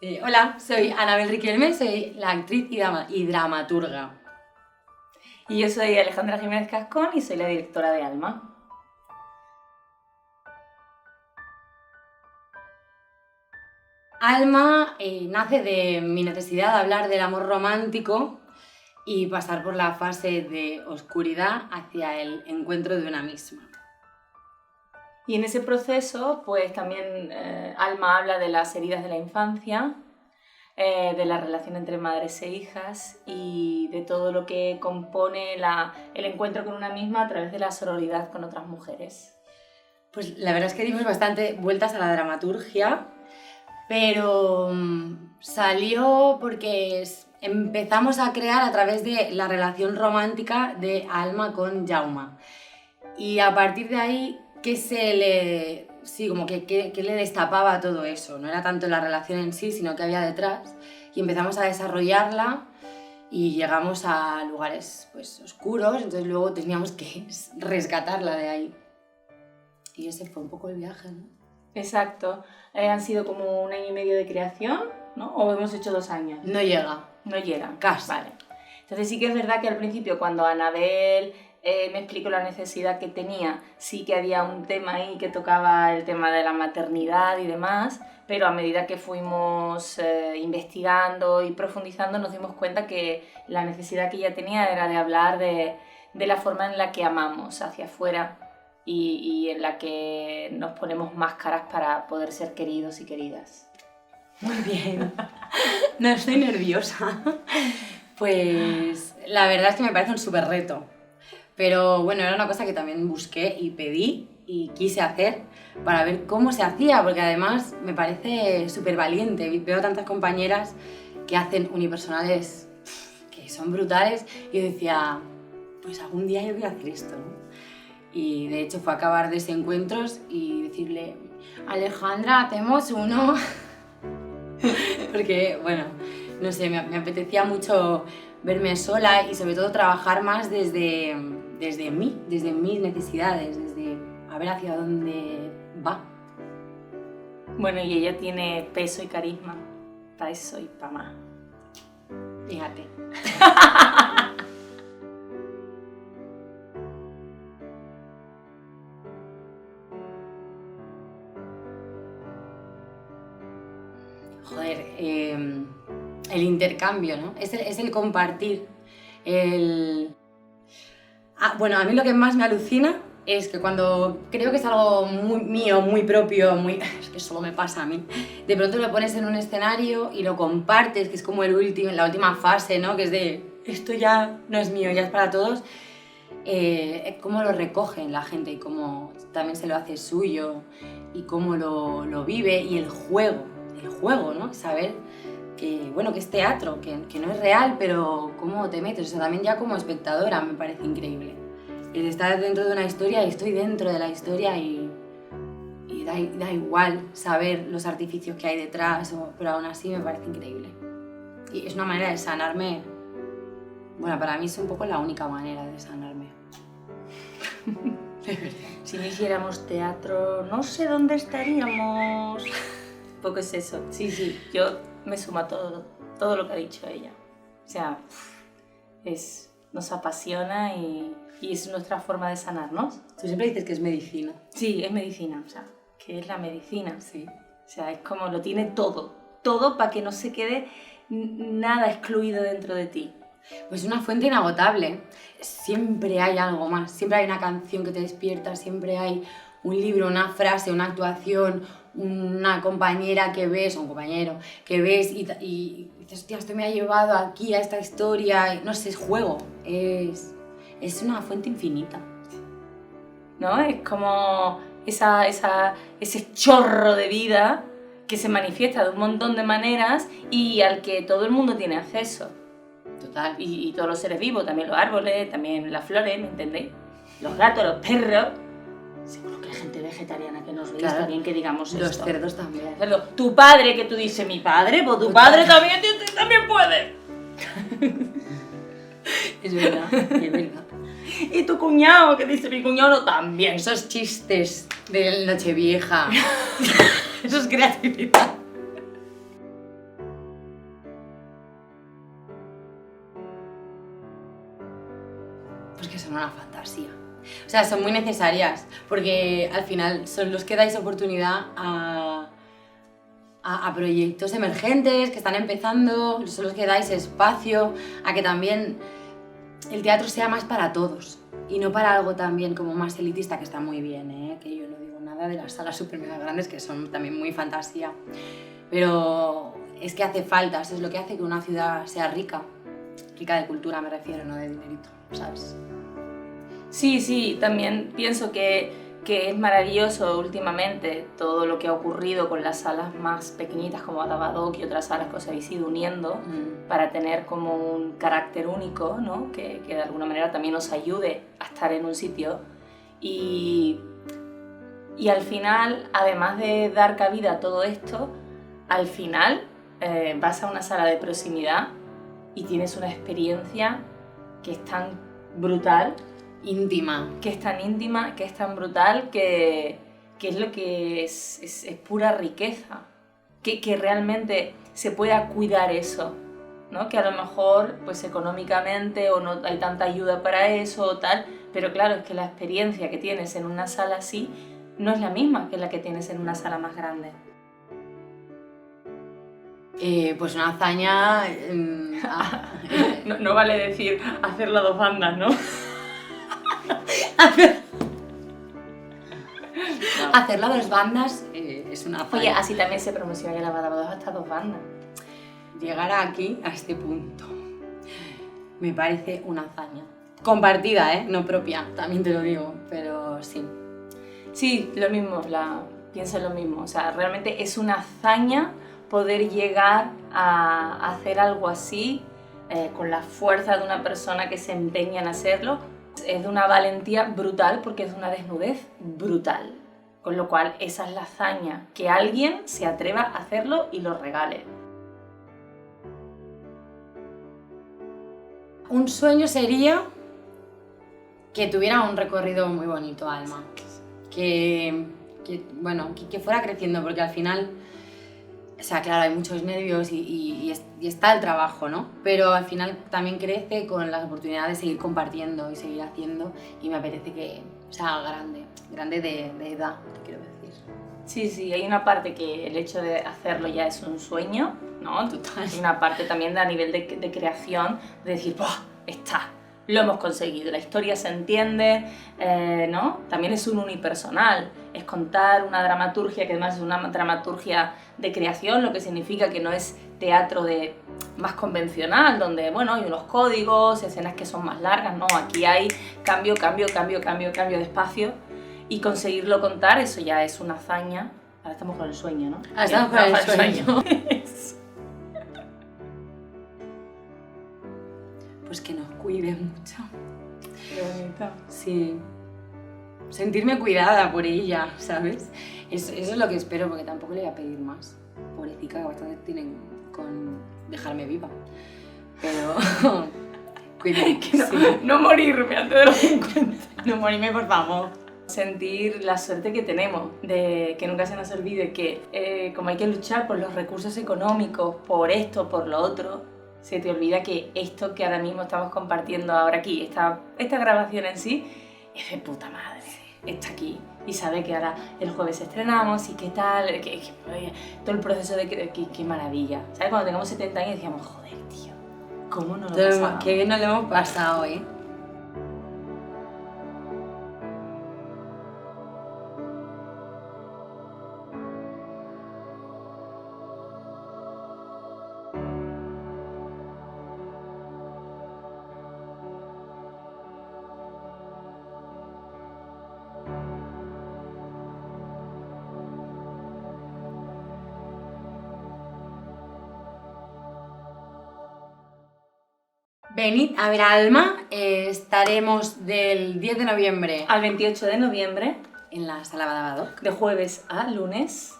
Hola, soy Anabel Riquelme, soy la actriz y dramaturga. Y yo soy Alejandra Jiménez Cascón y soy la directora de Alma. Alma nace de mi necesidad de hablar del amor romántico y pasar por la fase de oscuridad hacia el encuentro de una misma. Y en ese proceso, pues también Alma habla de las heridas de la infancia, de la relación entre madres e hijas y de todo lo que compone el encuentro con una misma a través de la sororidad con otras mujeres. Pues la verdad es que dimos bastante vueltas a la dramaturgia, pero salió porque empezamos a crear a través de la relación romántica de Alma con Jaume. Y a partir de ahí, ¿qué le destapaba todo eso? No era tanto la relación en sí, sino que había detrás. Y empezamos a desarrollarla y llegamos a lugares pues, oscuros, entonces luego teníamos que rescatarla de ahí. Y ese fue un poco el viaje, ¿no? Exacto. Han sido como 1 año y medio de creación, ¿no? ¿O hemos hecho 2 años? No llega. No llega. Casi. Vale. Entonces sí que es verdad que al principio cuando Anabel me explicó la necesidad que tenía, sí que había un tema ahí que tocaba el tema de la maternidad y demás, pero a medida que fuimos investigando y profundizando nos dimos cuenta que la necesidad que ella tenía era de hablar de la forma en la que amamos hacia afuera y en la que nos ponemos máscaras para poder ser queridos y queridas. Muy bien. No estoy nerviosa. Pues la verdad es que me parece un súper reto. Pero bueno, era una cosa que también busqué y pedí y quise hacer para ver cómo se hacía, porque además me parece súper valiente. Veo tantas compañeras que hacen unipersonales que son brutales y yo decía, pues algún día yo voy a hacer esto, ¿no? Y de hecho fue acabar desencuentros y decirle, Alejandra, hacemos uno. Porque, bueno, no sé, me apetecía mucho verme sola y sobre todo trabajar más desde mis necesidades, desde a ver hacia dónde va. Bueno, y ella tiene peso y carisma, para eso y para más. Fíjate. Joder, el intercambio, ¿no? Es el compartir, bueno, a mí lo que más me alucina es que cuando creo que es algo muy mío, muy propio, es que solo me pasa a mí, de pronto lo pones en un escenario y lo compartes, que es como la última fase, ¿no? Que es de, esto ya no es mío, ya es para todos. Cómo lo recogen la gente y cómo también se lo hace suyo y cómo lo vive y el juego, ¿no? Saber que, bueno, que es teatro, que no es real, pero cómo te metes, o sea, también ya como espectadora me parece increíble. El estar dentro de una historia y estoy dentro de la historia y da igual saber los artificios que hay detrás, pero aún así me parece increíble. Y es una manera de sanarme, bueno, para mí es un poco la única manera de sanarme. Si no hiciéramos teatro, no sé dónde estaríamos. Un poco es eso. Sí, yo me sumo a todo lo que ha dicho ella. O sea, nos apasiona y es nuestra forma de sanarnos. Tú siempre dices que es medicina. Sí, es medicina, o sea, que es la medicina. Sí. O sea, es como lo tiene todo para que no se quede nada excluido dentro de ti. Pues una fuente inagotable. Siempre hay algo más, siempre hay una canción que te despierta, siempre hay un libro, una frase, una actuación, una compañera que ves, o un compañero que ves y dices, hostia, esto me ha llevado aquí a esta historia, no sé, es juego, es una fuente infinita. ¿No? Es como ese chorro de vida que se manifiesta de un montón de maneras y al que todo el mundo tiene acceso. Total. Y todos los seres vivos, también los árboles, también las flores, ¿me entendéis? Los gatos, los perros. Seguro que hay gente vegetariana que nos ve, claro, está bien que digamos los esto. Los cerdos también. Tu padre, que tú dices mi padre, pues tu padre también puede. Es verdad, es verdad. Y tu cuñado, que dice mi cuñado también. Esos chistes de Nochevieja. Eso es creatividad. pues que son una fantasía. O sea, son muy necesarias, porque al final son los que dais oportunidad a proyectos emergentes que están empezando, son los que dais espacio a que también el teatro sea más para todos y no para algo también como más elitista, que está muy bien, que yo no digo nada de las salas súper mega grandes que son también muy fantasía, pero es que hace falta, eso es lo que hace que una ciudad sea rica de cultura me refiero, no de dinerito, ¿sabes? Sí, también pienso que es maravilloso últimamente todo lo que ha ocurrido con las salas más pequeñitas como Adabadoc y otras salas que os habéis ido uniendo para tener como un carácter único, ¿no? que de alguna manera también os ayude a estar en un sitio y al final, además de dar cabida a todo esto, al final vas a una sala de proximidad y tienes una experiencia que es tan brutal, íntima, que es tan íntima, que es tan brutal, que es lo que es pura riqueza, que realmente se pueda cuidar eso, ¿no? Que a lo mejor pues económicamente o no hay tanta ayuda para eso o tal, pero claro, es que la experiencia que tienes en una sala así no es la misma que la que tienes en una sala más grande. Pues una hazaña... No vale decir hacerlo a 2 bandas, ¿no? Hacerlo a 2 bandas es una hazaña. Oye, así también se promociona la Badajoz hasta 2 bandas. Llegar aquí, a este punto, me parece una hazaña. Compartida, no propia, también te lo digo, pero sí. Sí, lo mismo, pienso lo mismo. O sea, realmente es una hazaña poder llegar a hacer algo así con la fuerza de una persona que se empeña en hacerlo. Es de una valentía brutal porque es una desnudez brutal. Con lo cual, esa es la hazaña, que alguien se atreva a hacerlo y lo regale. Un sueño sería que tuviera un recorrido muy bonito, Alma. Que fuera creciendo, porque al final, o sea, claro, hay muchos nervios y está el trabajo, ¿no? Pero al final también crece con las oportunidades de seguir compartiendo y seguir haciendo, y me apetece que sea grande de edad, te quiero decir. Sí, hay una parte que el hecho de hacerlo ya es un sueño, ¿no? Total. Hay una parte también a nivel de creación, de decir, ¡buah! Está, lo hemos conseguido, la historia se entiende, ¿no? También es un unipersonal, es contar una dramaturgia que además es una dramaturgia de creación, lo que significa que no es teatro más convencional, donde, bueno, hay unos códigos, escenas que son más largas, ¿no? Aquí hay cambio de espacio, y conseguirlo contar, eso ya es una hazaña. Ahora estamos con el sueño, ¿no? Ahora estamos con el sueño. Pues que nos cuide mucho. Qué bonito. Sí. Sentirme cuidada por ella, ¿sabes? Eso es lo que espero, porque tampoco le voy a pedir más. Pobrecita, que bastante tienen con dejarme viva. Pero... cuídate. No morirme antes de los 50. No morirme, por favor. Sentir la suerte que tenemos, de que nunca se nos olvide que como hay que luchar por los recursos económicos, por esto, por lo otro, se te olvida que esto que ahora mismo estamos compartiendo ahora aquí, esta grabación en sí, es de puta madre, está aquí. Y sabe que ahora el jueves estrenamos y qué tal, todo el proceso de qué maravilla. ¿Sabes? Cuando tengamos 70 años decíamos, joder, tío, ¿cómo no lo pasamos? Qué bien nos lo hemos pasado, ¿eh? Venid a ver a Alma, estaremos del 10 de noviembre al 28 de noviembre, en la Sala Badajoz, de jueves a lunes,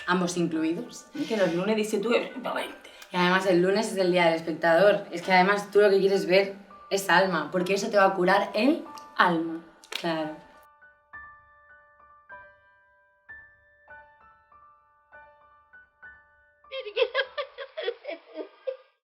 ambos incluidos. Que los lunes dices tú, no 20. Y además el lunes es el día del espectador, es que además tú lo que quieres ver es Alma, porque eso te va a curar el alma. Claro.